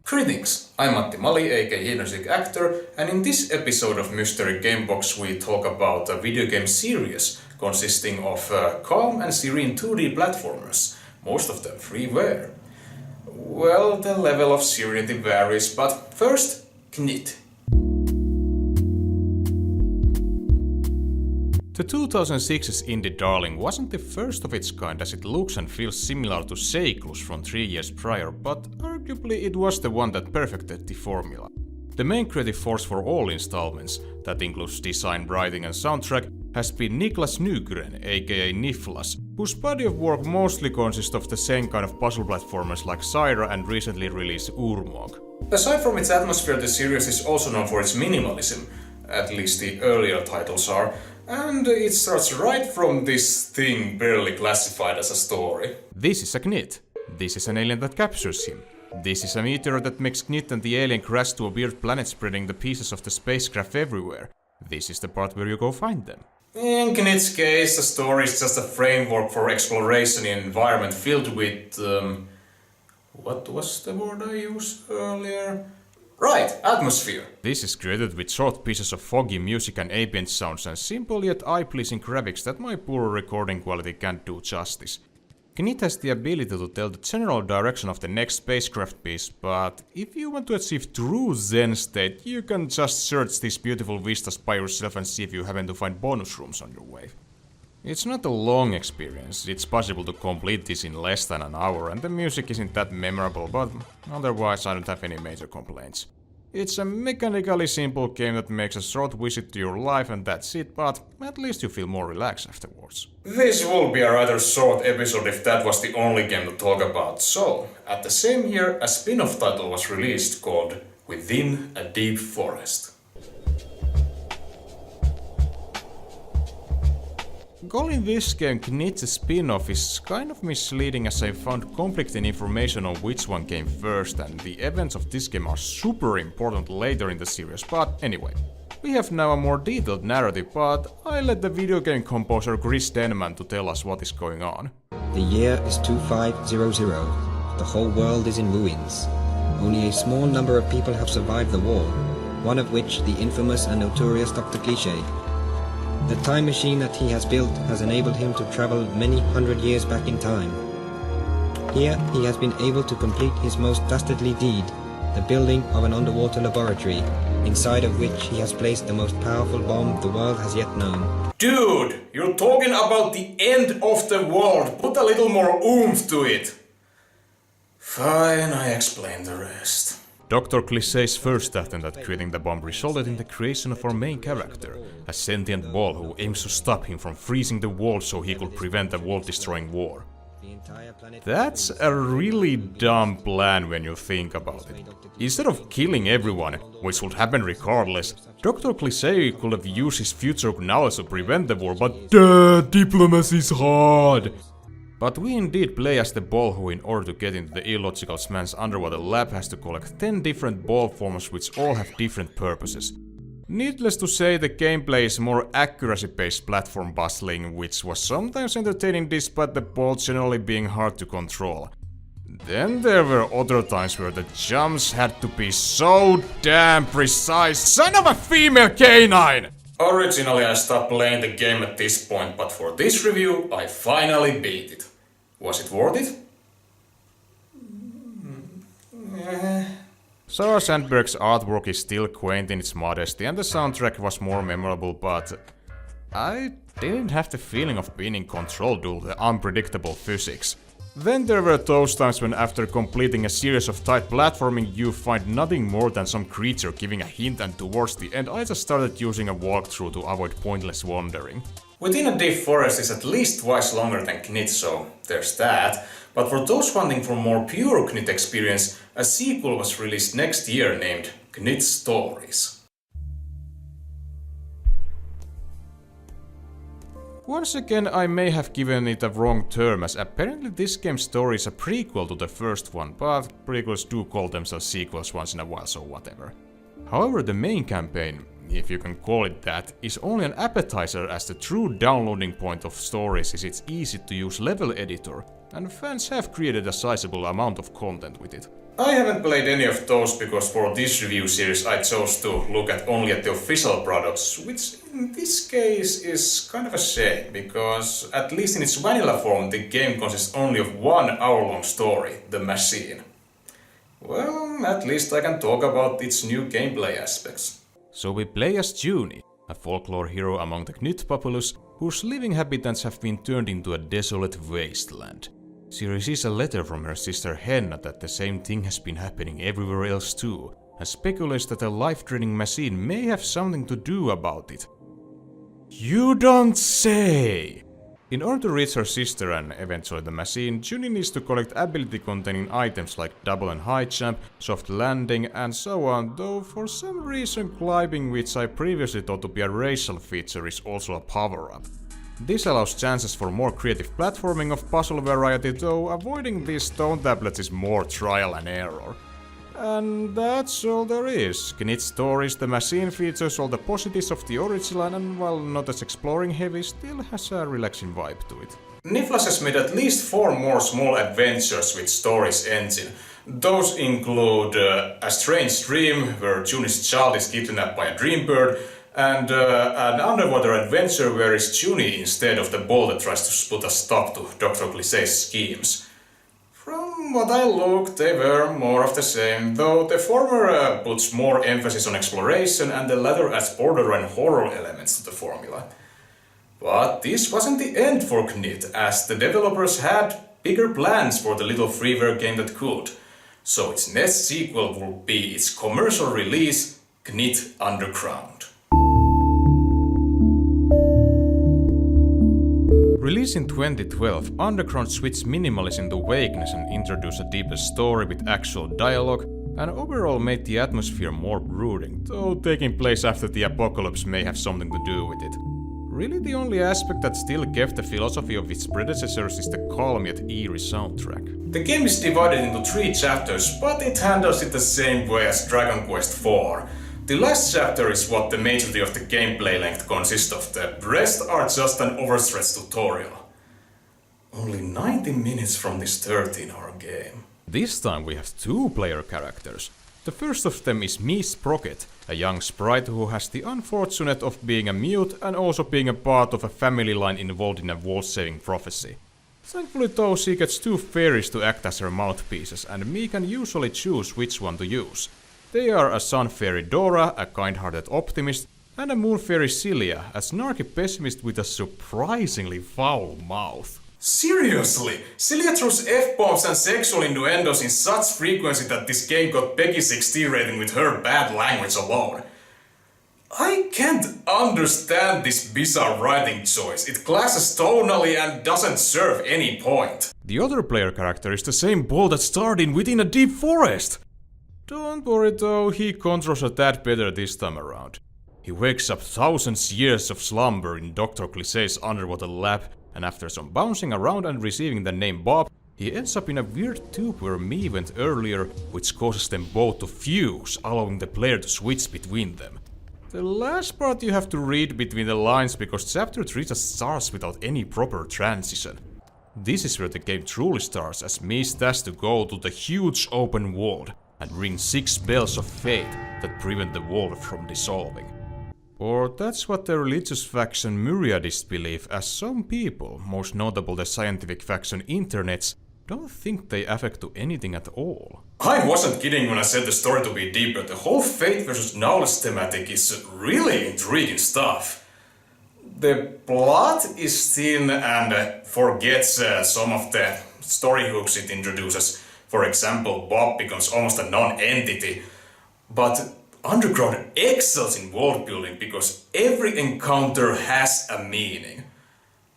Greetings, I'm Matti Mali, aka Knytt actor, and in this episode of Mystery Gamebox we talk about a video game series consisting of calm and serene 2D platformers, most of them freeware. Well, the level of serenity varies, but first, Knytt. The 2006's indie darling wasn't the first of its kind as it looks and feels similar to Seiklus from 3 years prior, but arguably it was the one that perfected the formula. The main creative force for all installments, that includes design, writing and soundtrack, has been Niklas Nygren, aka Niflas, whose body of work mostly consists of the same kind of puzzle platformers like Syra and recently released Urmog. Aside from its atmosphere, the series is also known for its minimalism, at least the earlier titles are, and it starts right from this thing barely classified as a story. This is a Knytt. This is an alien that captures him. This is a meteor that makes Knytt and the alien crash to a weird planet, spreading the pieces of the spacecraft everywhere. This is the part where you go find them. In Knytt's case, the story is just a framework for exploration in an environment filled with... what was the word I used earlier? Right, atmosphere. This is created with short pieces of foggy music and ambient sounds and simple yet eye-pleasing graphics that my poor recording quality can't do justice. Knytt has the ability to tell the general direction of the next spacecraft piece, but if you want to achieve true Zen state, you can just search these beautiful vistas by yourself and see if you happen to find bonus rooms on your way. It's not a long experience, it's possible to complete this in less than an hour and the music isn't that memorable, but otherwise I don't have any major complaints. It's a mechanically simple game that makes a short visit to your life and that's it, but at least you feel more relaxed afterwards. This will be a rather short episode if that was the only game to talk about, so at the same year a spin-off title was released called Within a Deep Forest. Calling this game Knytt's spin-off is kind of misleading as I found conflicting information on which one came first and the events of this game are super important later in the series, but anyway. We have now a more detailed narrative, but I let the video game composer Chris Denman to tell us what is going on. The year is 2500. The whole world is in ruins. Only a small number of people have survived the war, one of which the infamous and notorious Dr. Cliché. The time machine that he has built has enabled him to travel many hundred years back in time. Here he has been able to complete his most dastardly deed, the building of an underwater laboratory, inside of which he has placed the most powerful bomb the world has yet known. Dude, you're talking about the end of the world. Put a little more oomph to it. Fine, I explain the rest. Dr. Cliché's first attempt at creating the bomb resulted in the creation of our main character, a sentient ball who aims to stop him from freezing the world so he could prevent a world-destroying war. That's a really dumb plan when you think about it. Instead of killing everyone, which would happen regardless, Dr. Cliché could have used his future knowledge to prevent the war, but diplomacy is hard! But we indeed play as the ball who, in order to get into the illogical man's underwater lab, has to collect 10 different ball forms which all have different purposes. Needless to say, the gameplay is more accuracy-based platform puzzling, which was sometimes entertaining despite the ball generally being hard to control. Then there were other times where the jumps had to be so damn precise. Son of a female canine! Originally I stopped playing the game at this point, but for this review I finally beat it. Was it worth it? Sarah Sandberg's artwork is still quaint in its modesty and the soundtrack was more memorable, but I didn't have the feeling of being in control due to the unpredictable physics. Then there were those times when after completing a series of tight platforming you find nothing more than some creature giving a hint, and towards the end I just started using a walkthrough to avoid pointless wandering. Within a Deep Forest is at least twice longer than Knytt, so there's that. But for those wanting for more pure Knytt experience, a sequel was released next year named Knytt Stories. Once again, I may have given it a wrong term, as apparently this game's story is a prequel to the first one, but prequels do call themselves sequels once in a while, so whatever. However, the main campaign, if you can call it that, is only an appetizer, as the true downloading point of stories is its easy-to-use level editor, and fans have created a sizable amount of content with it. I haven't played any of those because for this review series I chose to look only at the official products, which in this case is kind of a shame, because at least in its vanilla form the game consists only of 1 hour-long story, The Machine. Well, at least I can talk about its new gameplay aspects. So we play as Junie, a folklore hero among the Knytt populace, whose living habitats have been turned into a desolate wasteland. She receives a letter from her sister Henna that the same thing has been happening everywhere else too, and speculates that a life-draining machine may have something to do about it. You don't say! In order to reach her sister and eventually the machine, Junie needs to collect ability-containing items like double and high jump, soft landing and so on, though for some reason climbing, which I previously thought to be a racial feature, is also a power-up. This allows chances for more creative platforming of puzzle variety, though avoiding these stone tablets is more trial and error. And that's all there is. Knytt Stories, the machine, features all the positives of the original and while not as exploring heavy, still has a relaxing vibe to it. Nifflas has made at least 4 more small adventures with Stories engine. Those include A Strange Dream, where Junie's child is kidnapped by a dream bird, and an underwater adventure where it's Junie instead of the ball that tries to put a stop to Dr. Cliché's schemes. From what I looked, they were more of the same, though the former puts more emphasis on exploration and the latter adds borderline horror elements to the formula. But this wasn't the end for Knytt, as the developers had bigger plans for the little freeware game that could. So its next sequel will be its commercial release, Knytt Underground. Released in 2012, Underground switched minimalism to vagueness and introduced a deeper story with actual dialogue, and overall made the atmosphere more brooding, though taking place after the apocalypse may have something to do with it. Really, the only aspect that still kept the philosophy of its predecessors is the calm yet eerie soundtrack. The game is divided into 3 chapters, but it handles it the same way as Dragon Quest IV. The last chapter is what the majority of the gameplay length consists of, the rest are just an overstretched tutorial. Only 90 minutes from this 13-hour game. This time we have 2 player characters. The first of them is Miss Sprocket, a young sprite who has the unfortunate of being a mute and also being a part of a family line involved in a world-saving prophecy. Thankfully though, she gets 2 fairies to act as her mouthpieces, and me can usually choose which one to use. They are a sun fairy Dora, a kind-hearted optimist, and a moon fairy Celia, a snarky pessimist with a surprisingly foul mouth. Seriously? Celia throws F-bombs and sexual innuendos in such frequency that this game got Peggy 16 rating with her bad language alone. I can't understand this bizarre writing choice. It clashes tonally and doesn't serve any point. The other player character is the same ball that starred in Within a Deep Forest. Don't worry though, he controls a tad better this time around. He wakes up thousands years of slumber in Dr. Cliché's underwater lab, and after some bouncing around and receiving the name Bob, he ends up in a weird tube where me went earlier, which causes them both to fuse, allowing the player to switch between them. The last part you have to read between the lines because chapter 3 just starts without any proper transition. This is where the game truly starts, as me has to go to the huge open world and ring 6 bells of fate that prevent the world from dissolving. Or that's what the religious faction Myriadists believe, as some people, most notable the scientific faction Internets, don't think they affect to anything at all. I wasn't kidding when I said the story to be deeper. The whole fate versus knowledge thematic is really intriguing stuff. The plot is thin and forgets some of the story hooks it introduces. For example, Bob becomes almost a non-entity, but Underground excels in world building because every encounter has a meaning.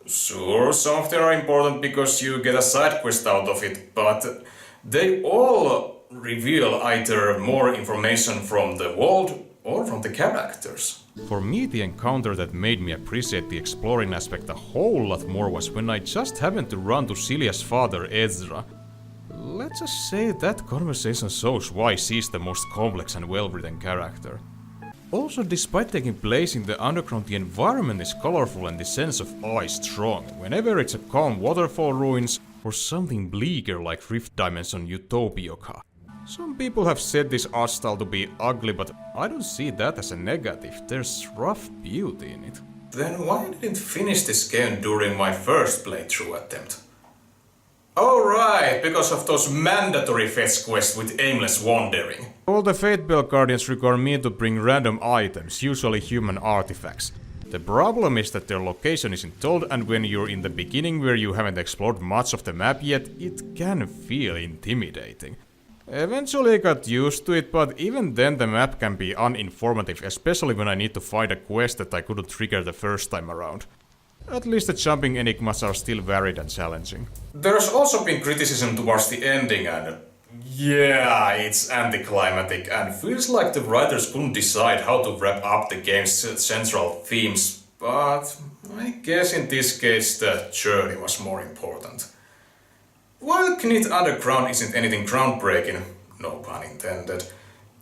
Sure, some of them are important because you get a side quest out of it, but they all reveal either more information from the world or from the characters. For me, the encounter that made me appreciate the exploring aspect a whole lot more was when I just happened to run to Celia's father, Ezra. Let's just say that conversation shows why she's the most complex and well-written character. Also, despite taking place in the underground, the environment is colorful and the sense of awe is strong, whenever it's a calm waterfall ruins or something bleaker like Rift Dimension Utopioca. Some people have said this art style to be ugly, but I don't see that as a negative. There's rough beauty in it. Then why didn't I finish this game during my first playthrough attempt? Oh right, because of those mandatory fetch quests with aimless wandering. All the Fate Bell Guardians require me to bring random items, usually human artifacts. The problem is that their location isn't told, and when you're in the beginning where you haven't explored much of the map yet, it can feel intimidating. Eventually I got used to it, but even then the map can be uninformative, especially when I need to find a quest that I couldn't trigger the first time around. At least the jumping enigmas are still varied and challenging. There's also been criticism towards the ending, and yeah, it's anticlimactic and feels like the writers couldn't decide how to wrap up the game's central themes, but I guess in this case the journey was more important. While Knytt Underground isn't anything groundbreaking, no pun intended,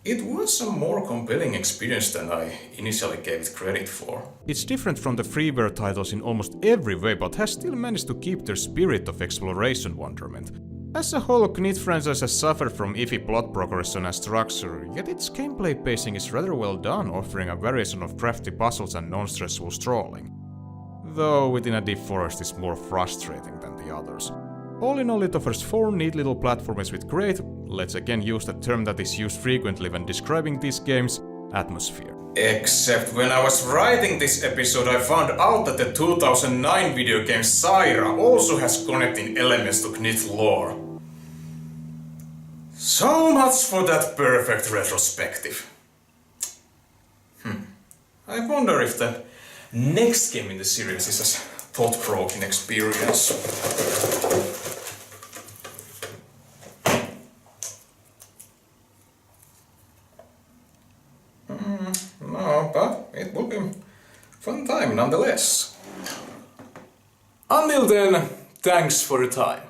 it was a more compelling experience than I initially gave it credit for. It's different from the freeware titles in almost every way, but has still managed to keep their spirit of exploration wonderment. As a whole, Knytt franchise has suffered from iffy plot progression and structure, yet its gameplay pacing is rather well done, offering a variation of crafty puzzles and non-stressful strolling. Though within a deep forest is more frustrating than the others. All in all, it offers 4 neat little platformers with great, let's again use the term that is used frequently when describing these games, atmosphere. Except when I was writing this episode, I found out that the 2009 video game Saga also has connecting elements to Knytt lore. So much for that perfect retrospective. I wonder if the next game in the series is as thought-provoking experience. No, but it will be a fun time nonetheless. Until then, thanks for your time.